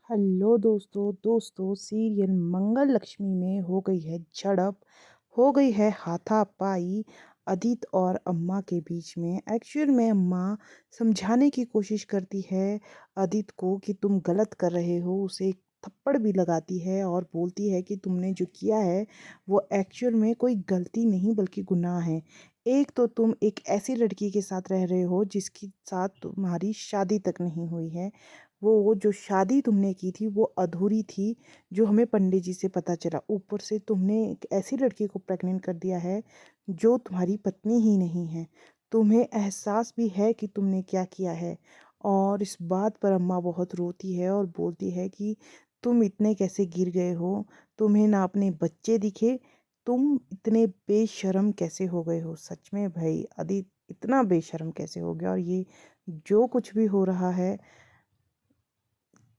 Hello दोस्तों serial मंगल लक्ष्मी में हो गई है झड़प। हो गई है हाथापाई अदित और अम्मा के बीच में। एक्चुअल में अम्मा समझाने की कोशिश करती है अदित को कि तुम गलत कर रहे हो। उसे एक थप्पड़ भी लगाती है और बोलती है कि तुमने जो किया है वो एक्चुअल में कोई गलती नहीं बल्कि गुनाह है। एक तो तुम एक ऐसी लड़की के साथ रह रहे हो जिसके साथ तुम्हारी शादी तक नहीं हुई है। वो जो शादी तुमने की थी वो अधूरी थी, जो हमें पंडित जी से पता चला। ऊपर से तुमने एक ऐसी लड़की को प्रेग्नेंट कर दिया है जो तुम्हारी पत्नी ही नहीं है। तुम्हें एहसास भी है कि तुमने क्या किया है। और इस बात पर अम्मा बहुत रोती है और बोलती है कि तुम इतने कैसे गिर गए हो। तुम्हें ना अपने बच्चे दिखे, तुम इतने बेशर्म कैसे हो गए हो। सच में भाई अदित इतना बेशर्म कैसे हो गया। और ये जो कुछ भी हो रहा है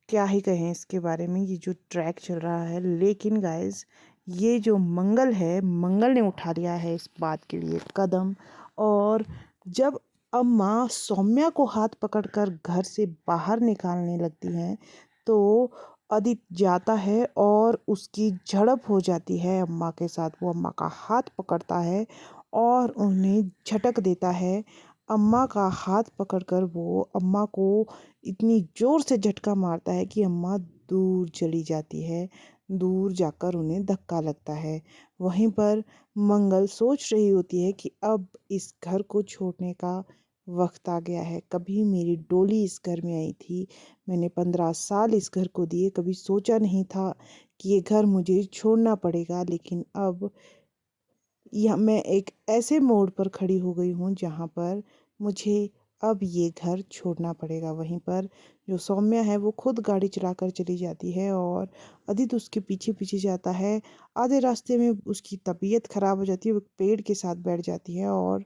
क्या ही कहें इसके बारे में, ये जो ट्रैक चल रहा है। लेकिन गाइस ये जो मंगल है, मंगल ने उठा लिया है इस बात के लिए कदम। और जब अम्मा सौम्या को हाथ पकड़कर घर से बाहर निकालने लगती हैं तो आदित्य जाता है और उसकी झड़प हो जाती है अम्मा के साथ। वो अम्मा का हाथ पकड़ता है और उन्हें झटक देता है। अम्मा का हाथ पकड़कर वो अम्मा को इतनी ज़ोर से झटका मारता है कि अम्मा दूर चली जाती है। दूर जाकर उन्हें धक्का लगता है। वहीं पर मंगल सोच रही होती है कि अब इस घर को छोड़ने का वक्त आ गया है। कभी मेरी डोली इस घर में आई थी, मैंने 15 साल इस घर को दिए, कभी सोचा नहीं था कि ये घर मुझे छोड़ना पड़ेगा। लेकिन अब यह मैं एक ऐसे मोड़ पर खड़ी हो गई हूँ जहाँ पर मुझे अब ये घर छोड़ना पड़ेगा। वहीं पर जो सौम्या है वो खुद गाड़ी चलाकर चली जाती है और आदित्य उसके पीछे पीछे जाता है। आधे रास्ते में उसकी तबीयत खराब हो जाती है, वो एक पेड़ के साथ बैठ जाती है। और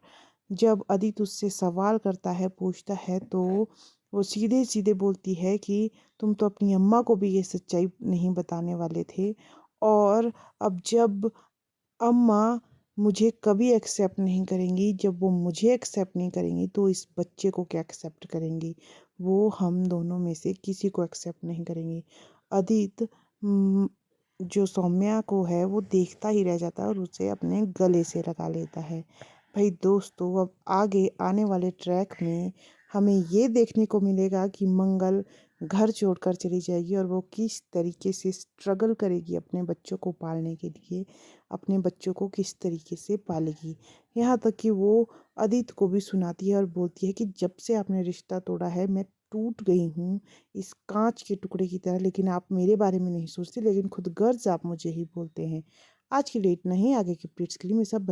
जब आदित्य उससे सवाल करता है, पूछता है, तो वो सीधे सीधे बोलती है कि तुम तो अपनी अम्मा को भी ये सच्चाई नहीं बताने वाले थे। और अब जब अम्मा मुझे कभी एक्सेप्ट नहीं करेंगी, जब वो मुझे एक्सेप्ट नहीं करेंगी तो इस बच्चे को क्या एक्सेप्ट करेंगी। वो हम दोनों में से किसी को एक्सेप्ट नहीं करेंगी। अदित जो सौम्या को है वो देखता ही रह जाता है और उसे अपने गले से लगा लेता है। भाई दोस्तों अब आगे आने वाले ट्रैक में हमें ये देखने को मिलेगा कि मंगल घर छोड़कर चली जाएगी और वो किस तरीके से स्ट्रगल करेगी अपने बच्चों को पालने के लिए, अपने बच्चों को किस तरीके से पालेगी। यहाँ तक कि वो आदित्य को भी सुनाती है और बोलती है कि जब से आपने रिश्ता तोड़ा है मैं टूट गई हूँ इस कांच के टुकड़े की तरह। लेकिन आप मेरे बारे में नहीं सोचते, लेकिन खुद गर्ज आप मुझे ही बोलते हैं। आज के लिए इतना ही। आगे की अपडेट्स के लिए मैं सब